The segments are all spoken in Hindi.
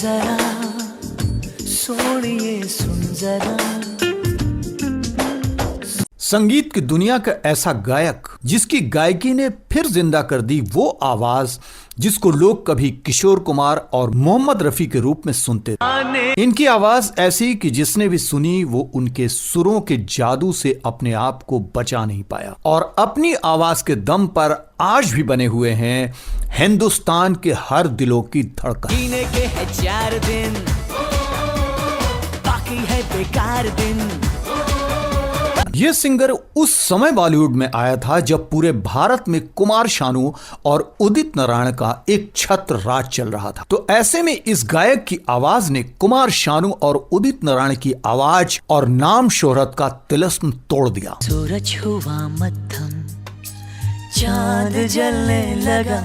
जरा सोनिए सुन जरा। संगीत की दुनिया का ऐसा गायक जिसकी गायकी ने फिर जिंदा कर दी वो आवाज जिसको लोग कभी किशोर कुमार और मोहम्मद रफी के रूप में सुनते थे। इनकी आवाज ऐसी कि जिसने भी सुनी वो उनके सुरों के जादू से अपने आप को बचा नहीं पाया और अपनी आवाज के दम पर आज भी बने हुए हैं हिंदुस्तान के हर दिलों की धड़कन। जीने के है 4 दिन, बाकी है बेकार दिन। ये सिंगर उस समय बॉलीवुड में आया था जब पूरे भारत में कुमार शानू और उदित नारायण का एक छत्र राज चल रहा था। तो ऐसे में इस गायक की आवाज ने कुमार शानू और उदित नारायण की आवाज और नाम शोहरत का तिलिस्म तोड़ दिया। सूरज हुआ मध्यम, चांद जलने लगा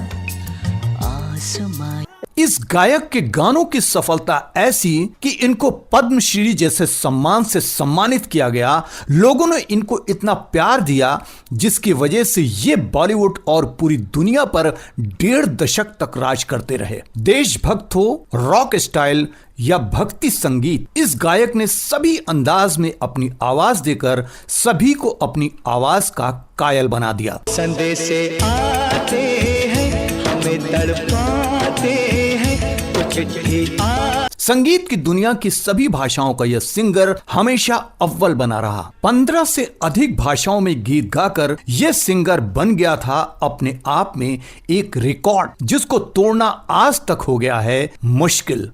आसमां। इस गायक के गानों की सफलता ऐसी कि इनको पद्मश्री जैसे सम्मान से सम्मानित किया गया। लोगों ने इनको इतना प्यार दिया जिसकी वजह से ये बॉलीवुड और पूरी दुनिया पर 1.5 दशक तक राज करते रहे। देशभक्त हो, रॉक स्टाइल या भक्ति संगीत, इस गायक ने सभी अंदाज में अपनी आवाज देकर सभी को अपनी आवाज का कायल बना दिया। संदेश आते हैं हमें तड़पाते हैं कुछ भी संगीत की दुनिया की सभी भाषाओं का यह सिंगर हमेशा अव्वल बना रहा। 15 से अधिक भाषाओं में गीत गाकर यह सिंगर बन गया था अपने आप में एक रिकॉर्ड जिसको तोड़ना आज तक हो गया है मुश्किल।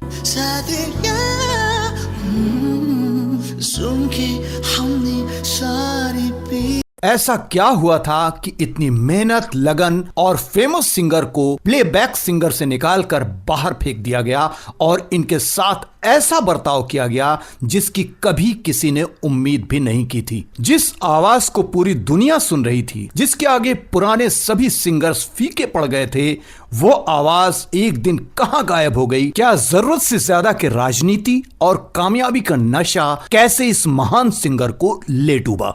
ऐसा क्या हुआ था कि इतनी मेहनत, लगन और फेमस सिंगर को प्लेबैक सिंगर से निकालकर बाहर फेंक दिया गया और इनके साथ ऐसा बर्ताव किया गया जिसकी कभी किसी ने उम्मीद भी नहीं की थी। जिस आवाज को पूरी दुनिया सुन रही थी, जिसके आगे पुराने सभी सिंगर्स फीके पड़ गए थे, वो आवाज एक दिन कहां गायब हो गई? क्या जरूरत से ज्यादा के राजनीति और कामयाबी का नशा कैसे इस महान सिंगर को ले डूबा?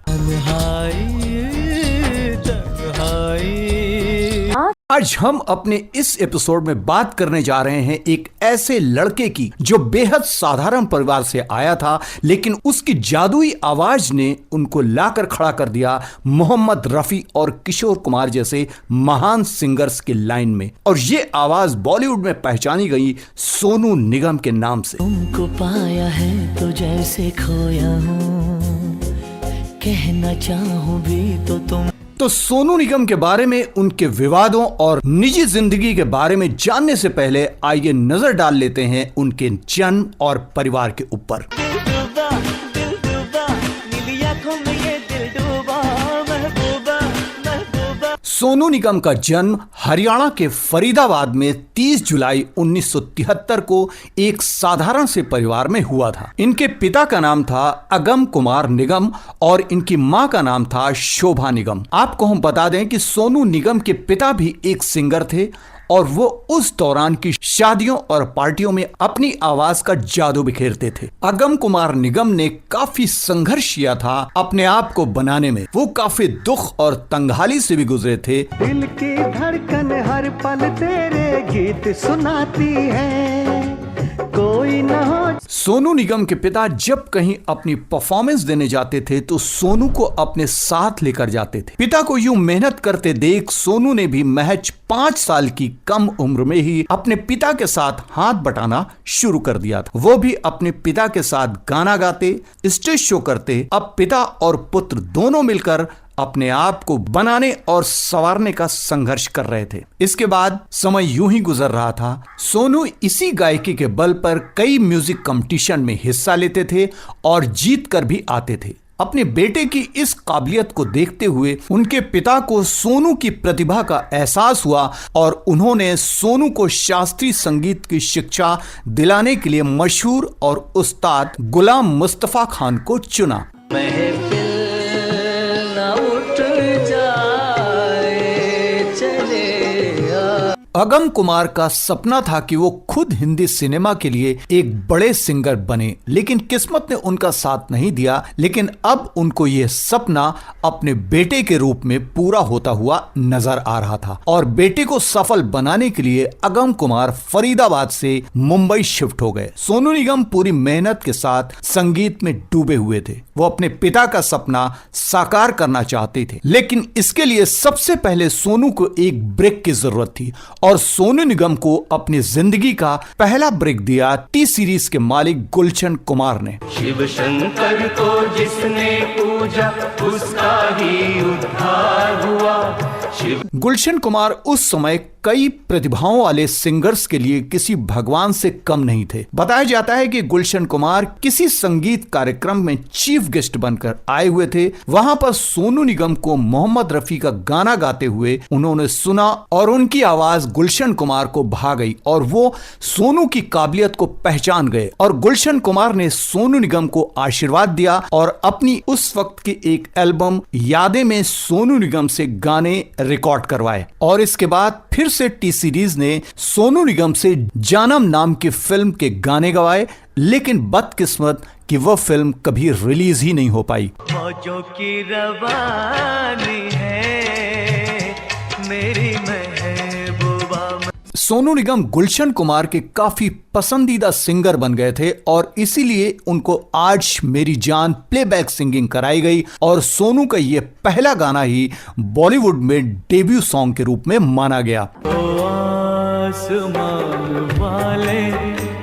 आज हम अपने इस एपिसोड में बात करने जा रहे हैं एक ऐसे लड़के की जो बेहद साधारण परिवार से आया था, लेकिन उसकी जादुई आवाज ने उनको लाकर खड़ा कर दिया मोहम्मद रफी और किशोर कुमार जैसे महान सिंगर्स के लाइन में। और ये आवाज बॉलीवुड में पहचानी गई सोनू निगम के नाम से। तुमको पाया है तो जैसे खोया हूँ, कहना चाहूं भी तो तुम। तो सोनू निगम के बारे में, उनके विवादों और निजी जिंदगी के बारे में जानने से पहले आइए नजर डाल लेते हैं उनके जन्म और परिवार के ऊपर। सोनू निगम का जन्म हरियाणा के फरीदाबाद में 30 जुलाई 1973 को एक साधारण से परिवार में हुआ था। इनके पिता का नाम था अगम कुमार निगम और इनकी मां का नाम था शोभा निगम। आपको हम बता दें कि सोनू निगम के पिता भी एक सिंगर थे और वो उस दौरान की शादियों और पार्टियों में अपनी आवाज का जादू बिखेरते थे। अगम कुमार निगम ने काफी संघर्ष किया था अपने आप को बनाने में। वो काफी दुख और तंगहाली से भी गुजरे थे। दिल की धड़कन हर पल तेरे गीत सुनाती है, कोई न हो। सोनू निगम के पिता जब कहीं अपनी परफॉर्मेंस देने जाते थे तो सोनू को अपने साथ लेकर जाते थे। पिता को यूं मेहनत करते देख सोनू ने भी महज 5 साल की कम उम्र में ही अपने पिता के साथ हाथ बटाना शुरू कर दिया था। वो भी अपने पिता के साथ गाना गाते, स्टेज शो करते। अब पिता और पुत्र दोनों मिलकर अपने आप को बनाने और संवारने का संघर्ष कर रहे थे। इसके बाद समय यूं ही गुजर रहा था। सोनू इसी गायकी के बल पर कई म्यूजिक कंपटीशन में हिस्सा लेते थे और जीत कर भी आते थे। अपने बेटे की इस काबिलियत को देखते हुए उनके पिता को सोनू की प्रतिभा का एहसास हुआ और उन्होंने सोनू को शास्त्रीय संगीत की शिक्षा दिलाने के लिए मशहूर और उस्ताद गुलाम मुस्तफा खान को चुना। अगम कुमार का सपना था कि वो खुद हिंदी सिनेमा के लिए एक बड़े सिंगर बने, लेकिन किस्मत ने उनका साथ नहीं दिया। लेकिन अब उनको यह सपना अपने बेटे के रूप में पूरा होता हुआ नजर आ रहा था और बेटे को सफल बनाने के लिए अगम कुमार फरीदाबाद से मुंबई शिफ्ट हो गए। सोनू निगम पूरी मेहनत के साथ संगीत में डूबे हुए थे। वो अपने पिता का सपना साकार करना चाहते थे, लेकिन इसके लिए सबसे पहले सोनू को एक ब्रेक की जरूरत थी और सोनू निगम को अपनी जिंदगी का पहला ब्रेक दिया टी सीरीज के मालिक गुलशन कुमार ने। शिव शंकर को जिसने पूजा उसका ही उद्धार हुआ। गुलशन कुमार उस समय कई प्रतिभाओं वाले सिंगर्स के लिए किसी भगवान से कम नहीं थे। बताया जाता है कि गुलशन कुमार किसी संगीत कार्यक्रम में चीफ गेस्ट बनकर आए हुए थे। वहां पर सोनू निगम को मोहम्मद रफी का गाना गाते हुए उन्होंने सुना और उनकी आवाज गुलशन कुमार को भा गई और वो सोनू की काबिलियत को पहचान गए और गुलशन कुमार ने सोनू निगम को आशीर्वाद दिया और अपनी उस वक्त की एक एल्बम यादें में सोनू निगम से गाने रिकॉर्ड करवाए और इसके बाद फिर से टी सीरीज ने सोनू निगम से जानम नाम की फिल्म के गाने गवाए, लेकिन बदकिस्मत कि वह फिल्म कभी रिलीज ही नहीं हो पाई। मौजों की रवानी है मेरी महबूबा। सोनू निगम गुलशन कुमार के काफी पसंदीदा सिंगर बन गए थे और इसीलिए उनको आज मेरी जान प्लेबैक सिंगिंग कराई गई और सोनू का यह पहला गाना ही बॉलीवुड में डेब्यू सॉन्ग के रूप में माना गया। आसमान वाले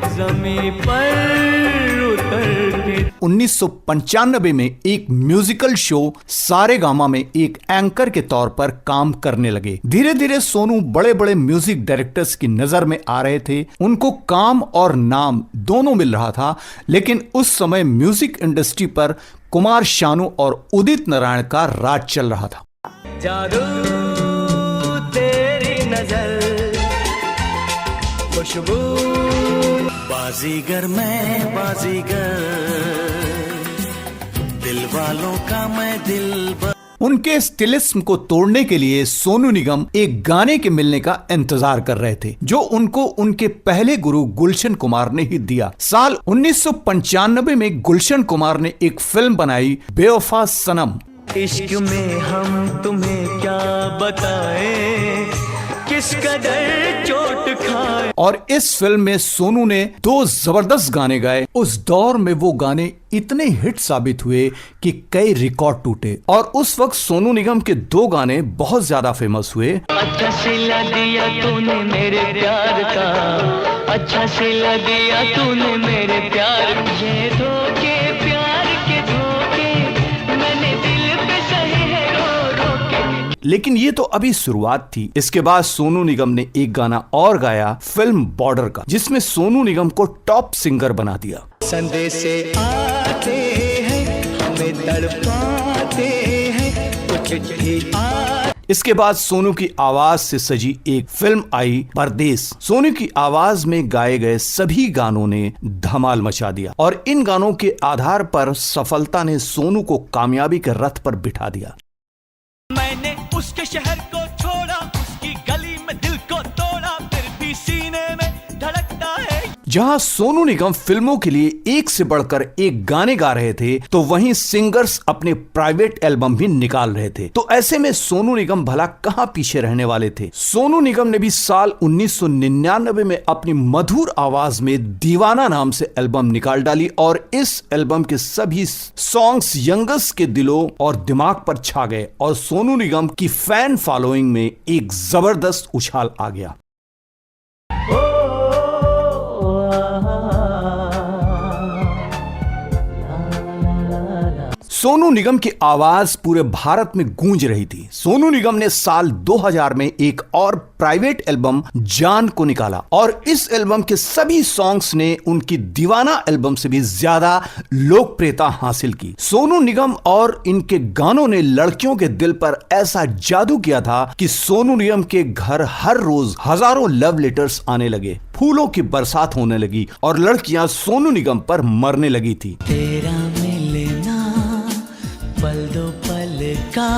ज़मीं पर उतर के 1995 में एक म्यूजिकल शो सारेगामा में एक एंकर के तौर पर काम करने लगे। धीरे धीरे सोनू बड़े बड़े म्यूजिक डायरेक्टर्स की नजर में आ रहे थे। उनको काम और नाम दोनों मिल रहा था, लेकिन उस समय म्यूजिक इंडस्ट्री पर कुमार शानू और उदित नारायण का राज चल रहा था। जादू तेरी नजर खुशबू बाजीगर मैं बाजीगर दिल वालों का मैं दिल। उनके स्टिलिज्म को तोड़ने के लिए सोनू निगम एक गाने के मिलने का इंतजार कर रहे थे, जो उनको उनके पहले गुरु गुलशन कुमार ने ही दिया। साल 1995 में गुलशन कुमार ने एक फिल्म बनाई बेवफा सनम। इश्क में हम तुम्हें क्या बताएं किस कदर चोट खाए। और इस फिल्म में सोनू ने 2 जबरदस्त गाने गाए। उस दौर में वो गाने इतने हिट साबित हुए कि कई रिकॉर्ड टूटे और उस वक्त सोनू निगम के 2 गाने बहुत ज्यादा फेमस हुए। अच्छा सिला दिया तूने मेरे प्यार का, अच्छा सिला दिया तूने मेरे प्यार। ये धोखे प्यार के धोखे मैंने दिल पे सहे है रो रो के। लेकिन ये तो अभी शुरुआत थी। इसके बाद सोनू निगम ने एक गाना और गाया फिल्म बॉर्डर का, जिसमें सोनू निगम को टॉप सिंगर बना दिया। संदेशे आते हैं हमें तड़पाते हैं कुछ चिट्ठी आ। इसके बाद सोनू की आवाज से सजी एक फिल्म आई परदेस। सोनू की आवाज में गाए गए सभी गानों ने धमाल मचा दिया और इन गानों के आधार पर सफलता ने सोनू को कामयाबी के रथ पर बिठा दिया। मैंने उसके शहर को छोड़ा, उसकी गली में दिल को तोड़ा, फिर भी सीने में धड़कता है। जहां सोनू निगम फिल्मों के लिए एक से बढ़कर एक गाने गा रहे थे, तो वहीं सिंगर्स अपने प्राइवेट एल्बम भी निकाल रहे थे। तो ऐसे में सोनू निगम भला कहां पीछे रहने वाले थे। सोनू निगम ने भी साल 1999 में अपनी मधुर आवाज में दीवाना नाम से एल्बम निकाल डाली और इस एल्बम के सभी सॉन्ग्स यंगर्स के दिलों और दिमाग पर छा गए और सोनू निगम की फैन फॉलोइंग में एक जबरदस्त उछाल आ गया। सोनू निगम की आवाज पूरे भारत में गूंज रही थी। सोनू निगम ने साल 2000 में एक और प्राइवेट एल्बम जान को निकाला और इस एल्बम के सभी सॉन्ग्स ने उनकी दीवाना एल्बम से भी ज्यादा लोकप्रियता हासिल की। सोनू निगम और इनके गानों ने लड़कियों के दिल पर ऐसा जादू किया था कि सोनू निगम के घर हर रोज हजारों लव लेटर्स आने लगे, फूलों की बरसात होने लगी और लड़कियां सोनू निगम पर मरने लगी थी। तेरा मिलना पल दो पल का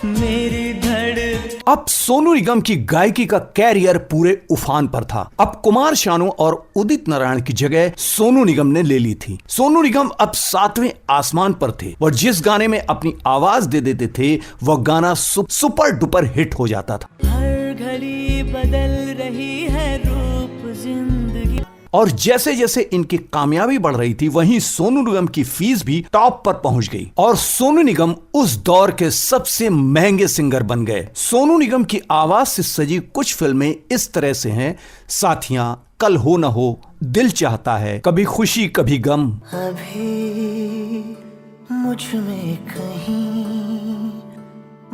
मेरी धड़। अब सोनू निगम की गायकी का कैरियर पूरे उफान पर था। अब कुमार शानू और उदित नारायण की जगह सोनू निगम ने ले ली थी। सोनू निगम अब 7वें आसमान पर थे और जिस गाने में अपनी आवाज दे देते थे वह गाना सुपर डुपर हिट हो जाता था। हर घड़ी बदल रही है रूप जिंदगी। और जैसे जैसे इनकी कामयाबी बढ़ रही थी वहीं सोनू निगम की फीस भी टॉप पर पहुंच गई और सोनू निगम उस दौर के सबसे महंगे सिंगर बन गए। सोनू निगम की आवाज से सजी कुछ फिल्में इस तरह से हैं, साथियां, कल हो न हो, दिल चाहता है, कभी खुशी कभी गम, अभी मुझ में कहीं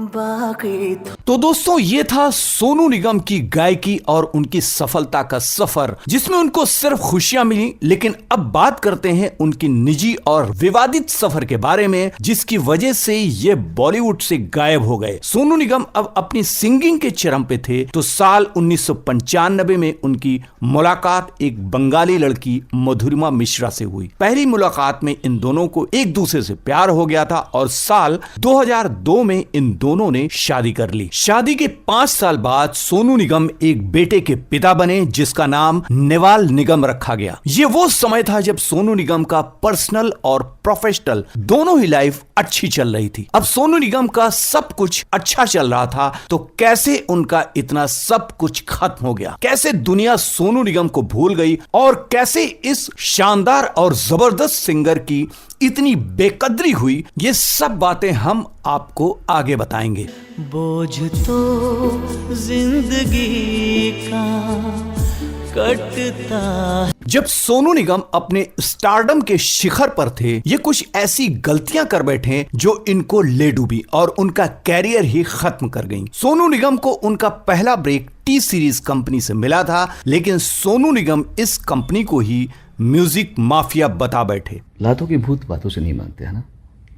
बाकी। तो दोस्तों ये था सोनू निगम की गायकी और उनकी सफलता का सफर जिसमें उनको सिर्फ खुशियां मिली। लेकिन अब बात करते हैं उनकी निजी और विवादित सफर के बारे में जिसकी वजह से ये बॉलीवुड से गायब हो गए। सोनू निगम अब अपनी सिंगिंग के चरम पे थे तो साल 1995 में उनकी मुलाकात एक बंगाली लड़की मधुरिमा मिश्रा से हुई। पहली मुलाकात में इन दोनों को एक दूसरे से प्यार हो गया था और साल 2002 में इन दोनों ने शादी कर ली। शादी के 5 साल बाद सोनू निगम एक बेटे के पिता बने जिसका नाम नेवाल निगम रखा गया। ये वो समय था जब सोनू निगम का पर्सनल और प्रोफेशनल दोनों ही लाइफ अच्छी चल रही थी। अब सोनू निगम का सब कुछ अच्छा चल रहा था तो कैसे उनका इतना सब कुछ खत्म हो गया, कैसे दुनिया सोनू निगम को भूल गई और कैसे इस शानदार और जबरदस्त सिंगर की इतनी बेकदरी हुई, ये सब बातें हम आपको आगे बताएंगे। बोझ तो जिंदगी का कटता। जब सोनू निगम अपने स्टारडम के शिखर पर थे ये कुछ ऐसी गलतियां कर बैठे जो इनको ले डूबी और उनका कैरियर ही खत्म कर गई। सोनू निगम को उनका पहला ब्रेक टी सीरीज कंपनी से मिला था लेकिन सोनू निगम इस कंपनी को ही म्यूजिक माफिया बता बैठे। लातों की भूत बातों से नहीं मानते, है ना।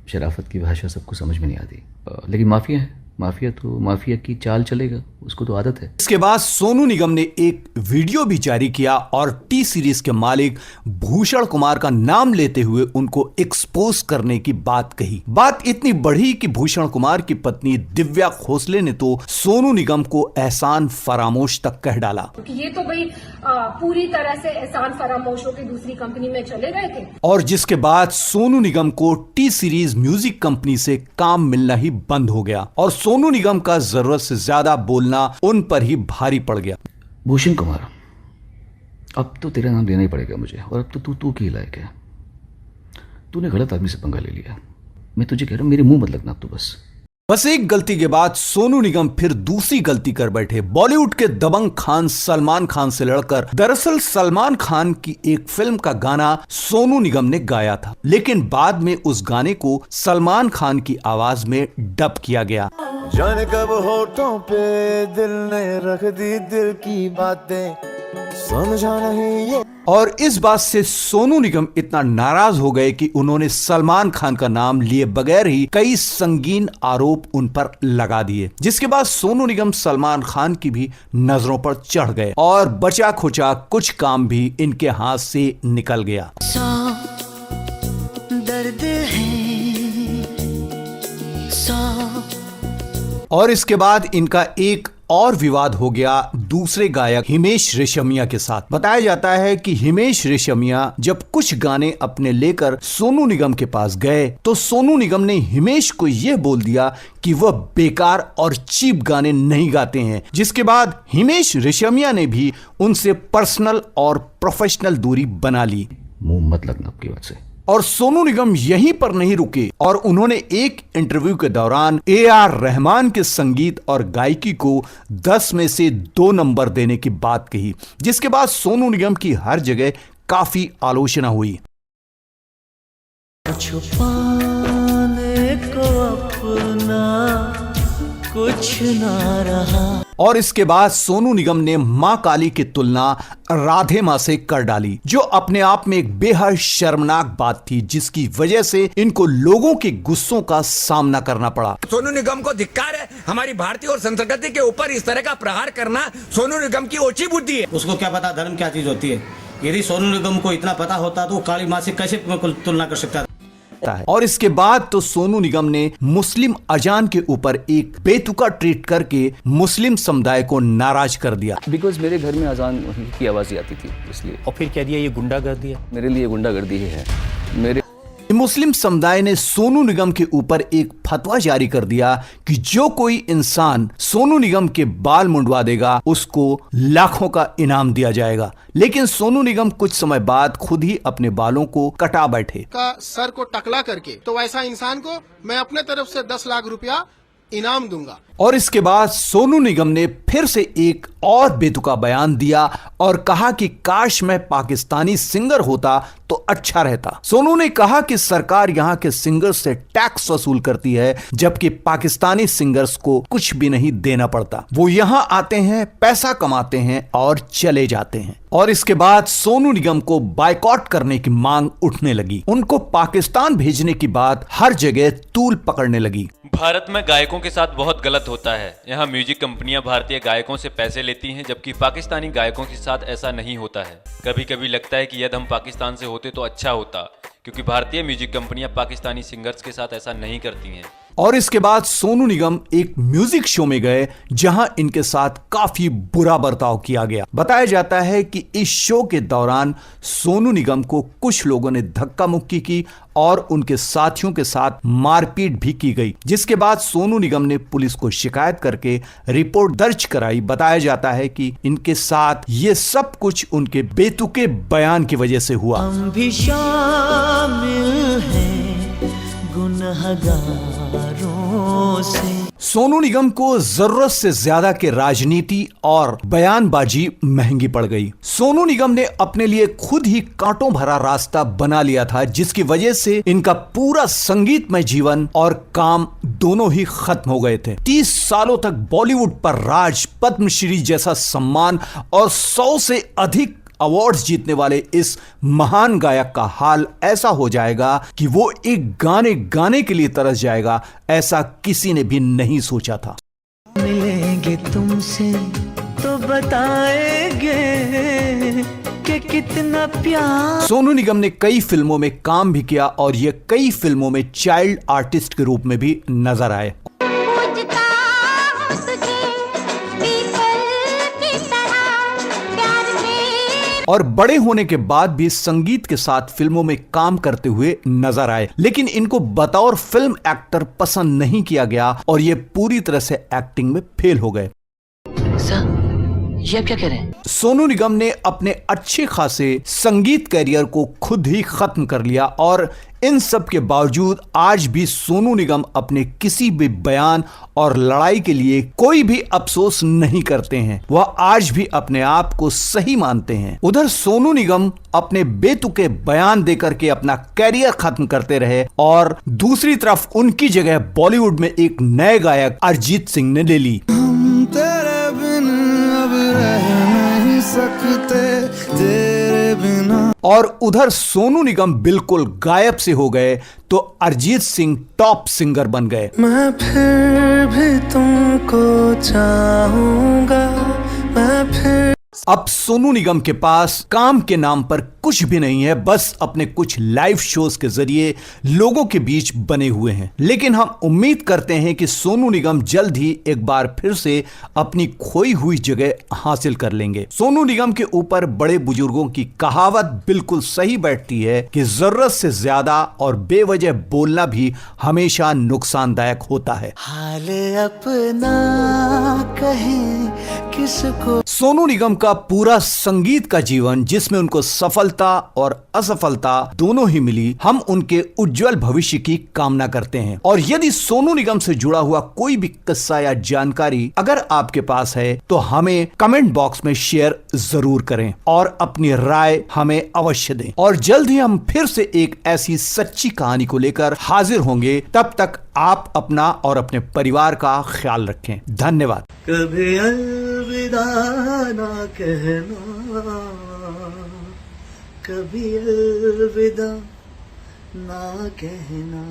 शराफत की भाषा सबको समझ में नहीं आती, लेकिन माफिया है, माफिया तो माफिया की चाल चलेगा, उसको तो आदत है। इसके बाद सोनू निगम ने एक वीडियो भी जारी किया और टी सीरीज के मालिक भूषण कुमार का नाम लेते हुए उनको एक्सपोज करने की बात कही। बात इतनी बढ़ी कि भूषण कुमार की पत्नी दिव्या खोसले ने तो सोनू निगम को एहसान फरामोश तक कह डाला। ये तो भाई पूरी तरह से एहसान फरामोश होकर दूसरी कंपनी में चले गए थे। और जिसके बाद सोनू निगम को टी सीरीज म्यूजिक कंपनी से काम मिलना ही बंद हो गया और सोनू निगम का जरूरत से ज्यादा बोलना उन पर ही भारी पड़ गया। भूषण कुमार, अब तो तेरा नाम लेना ही पड़ेगा मुझे, और अब तो तू की लायक है। तूने गलत आदमी से पंगा ले लिया। मैं तुझे कह रहा हूं मेरे मुंह मत लगना अब तो बस एक गलती के बाद सोनू निगम फिर दूसरी गलती कर बैठे। बॉलीवुड के दबंग खान सलमान खान से लड़कर दरअसल सलमान खान की एक फिल्म का गाना सोनू निगम ने गाया था लेकिन बाद में उस गाने को सलमान खान की आवाज में डब किया गया। जाने कब होठों पे दिल ने रख दी दिल की बातें, समझा नहीं ये। और इस बात से सोनू निगम इतना नाराज हो गए कि उन्होंने सलमान खान का नाम लिए बगैर ही कई संगीन आरोप उन पर लगा दिए जिसके बाद सोनू निगम सलमान खान की भी नजरों पर चढ़ गए और बचा खुचा कुछ काम भी इनके हाथ से निकल गया। दर्द है और इसके बाद इनका एक और विवाद हो गया दूसरे गायक हिमेश रेशमिया के साथ। बताया जाता है कि हिमेश रेशमिया जब कुछ गाने अपने लेकर सोनू निगम के पास गए तो सोनू निगम ने हिमेश को यह बोल दिया कि वह बेकार और चीप गाने नहीं गाते हैं जिसके बाद हिमेश रेशमिया ने भी उनसे पर्सनल और प्रोफेशनल दूरी बना ली। मुंह मत लगना आपकी बात से। और सोनू निगम यहीं पर नहीं रुके और उन्होंने एक इंटरव्यू के दौरान AR रहमान के संगीत और गायकी को 10 में से 2 नंबर देने की बात कही जिसके बाद सोनू निगम की हर जगह काफी आलोचना हुई। छुपाने को अपना कुछ ना रहा। और इसके बाद सोनू निगम ने मां काली की तुलना राधे मां से कर डाली जो अपने आप में एक बेहद शर्मनाक बात थी जिसकी वजह से इनको लोगों के गुस्सों का सामना करना पड़ा। सोनू निगम को धिक्कार है, हमारी भारतीय और संस्कृति के ऊपर इस तरह का प्रहार करना सोनू निगम की ओछी बुद्धि है। उसको क्या पता धर्म क्या चीज होती है। यदि सोनू निगम को इतना पता होता तो वो काली मां से कैसे तुलना कर सकता था। और इसके बाद तो सोनू निगम ने मुस्लिम अजान के ऊपर एक बेतुका ट्वीट करके मुस्लिम समुदाय को नाराज कर दिया। बिकॉज मेरे घर में अजान की आवाज़ ही आती थी, इसलिए। और फिर कह दिया ये गुंडागर्दी है। मेरे लिए गुंडागर्दी ही है। मेरे मुस्लिम समुदाय ने सोनू निगम के ऊपर एक फतवा जारी कर दिया कि जो कोई इंसान सोनू निगम के बाल मुंडवा देगा उसको लाखों का इनाम दिया जाएगा। लेकिन सोनू निगम कुछ समय बाद खुद ही अपने बालों को कटा बैठे। का सर को टकला करके तो वैसा इंसान को मैं अपने तरफ से 10 लाख रुपया इनाम दूंगा। और इसके बाद सोनू निगम ने फिर से एक और बेतुका बयान दिया और कहा कि काश मैं पाकिस्तानी सिंगर होता तो अच्छा रहता। सोनू ने कहा कि सरकार यहाँ के सिंगर्स से टैक्स वसूल करती है, जबकि पाकिस्तानी सिंगर्स को कुछ भी नहीं देना पड़ता। वो यहाँ आते हैं, पैसा कमाते हैं और चले जाते हैं। और इसके बाद सोनू निगम को बायकॉट करने की मांग उठने लगी। उनको पाकिस्तान भेजने की बात हर जगह तूल पकड़ने लगी। भारत में गायकों के साथ बहुत गलत होता है। यहाँ म्यूजिक कंपनियां भारतीय गायकों से पैसे लेती हैं, जबकि पाकिस्तानी गायकों के साथ ऐसा नहीं होता है। कभी कभी लगता है कि यदि हम पाकिस्तान से होते तो अच्छा होता, क्योंकि भारतीय म्यूजिक कंपनियां पाकिस्तानी सिंगर्स के साथ ऐसा नहीं करती हैं। और इसके बाद सोनू निगम एक म्यूजिक शो में गए जहां इनके साथ काफी बुरा बर्ताव किया गया। बताया जाता है कि इस शो के दौरान सोनू निगम को कुछ लोगों ने धक्का मुक्की की और उनके साथियों के साथ मारपीट भी की गई, जिसके बाद सोनू निगम ने पुलिस को शिकायत करके रिपोर्ट दर्ज कराई। बताया जाता है कि इनके साथ ये सब कुछ उनके बेतुके बयान की वजह से हुआ। हम भी शामिल हैं गुनहगारों से। सोनू निगम को जरूरत से ज्यादा के राजनीति और बयानबाजी महंगी पड़ गई। सोनू निगम ने अपने लिए खुद ही कांटों भरा रास्ता बना लिया था, जिसकी वजह से इनका पूरा संगीतमय जीवन और काम दोनों ही खत्म हो गए थे। 30 सालों तक बॉलीवुड पर राज, पद्मश्री जैसा सम्मान और 100 से अधिक अवार्ड्स जीतने वाले इस महान गायक का हाल ऐसा हो जाएगा कि वो एक गाने गाने के लिए तरस जाएगा, ऐसा किसी ने भी नहीं सोचा था। मिलेंगे तुमसे तो बताएंगे कि कितना प्यार। सोनू निगम ने कई फिल्मों में काम भी किया और ये कई फिल्मों में चाइल्ड आर्टिस्ट के रूप में भी नजर आए। और बड़े होने के बाद भी संगीत के साथ फिल्मों में काम करते हुए नजर आए, लेकिन इनको बतौर फिल्म एक्टर पसंद नहीं किया गया और ये पूरी तरह से एक्टिंग में फेल हो गए। सर, ये क्या कह रहे हैं? सोनू निगम ने अपने अच्छे खासे संगीत करियर को खुद ही खत्म कर लिया और इन सब के बावजूद आज भी सोनू निगम अपने किसी भी बयान और लड़ाई के लिए कोई भी अफसोस नहीं करते हैं। वह आज भी अपने आप को सही मानते हैं। उधर सोनू निगम अपने बेतुके बयान देकर के अपना कैरियर खत्म करते रहे और दूसरी तरफ उनकी जगह बॉलीवुड में एक नए गायक अरिजीत सिंह ने ले ली। तेरे बिन अब रह नहीं सकते, तेरे बिना। और उधर सोनू निगम बिल्कुल गायब से हो गए तो अरिजीत सिंह टॉप सिंगर बन गए। मैं फिर भी तुमको चाहूंगा, मैं फिर। अब सोनू निगम के पास काम के नाम पर कुछ भी नहीं है, बस अपने कुछ लाइव शोज के जरिए लोगों के बीच बने हुए हैं। लेकिन हम उम्मीद करते हैं कि सोनू निगम जल्द ही एक बार फिर से अपनी खोई हुई जगह हासिल कर लेंगे। सोनू निगम के ऊपर बड़े बुजुर्गों की कहावत बिल्कुल सही बैठती है कि जरूरत से ज्यादा और बेवजह बोलना भी हमेशा नुकसानदायक होता है। हाल अपना कहें किसको। सोनू निगम का पूरा संगीत का जीवन, जिसमें उनको सफलता और असफलता दोनों ही मिली, हम उनके उज्जवल भविष्य की कामना करते हैं। और यदि सोनू निगम से जुड़ा हुआ कोई भी किस्सा या जानकारी अगर आपके पास है तो हमें कमेंट बॉक्स में शेयर जरूर करें और अपनी राय हमें अवश्य दें। और जल्द ही हम फिर से एक ऐसी सच्ची कहानी को लेकर हाजिर होंगे। तब तक आप अपना और अपने परिवार का ख्याल रखें। धन्यवाद। कभी अलविदा ना कहना, कभी अलविदा ना कहना।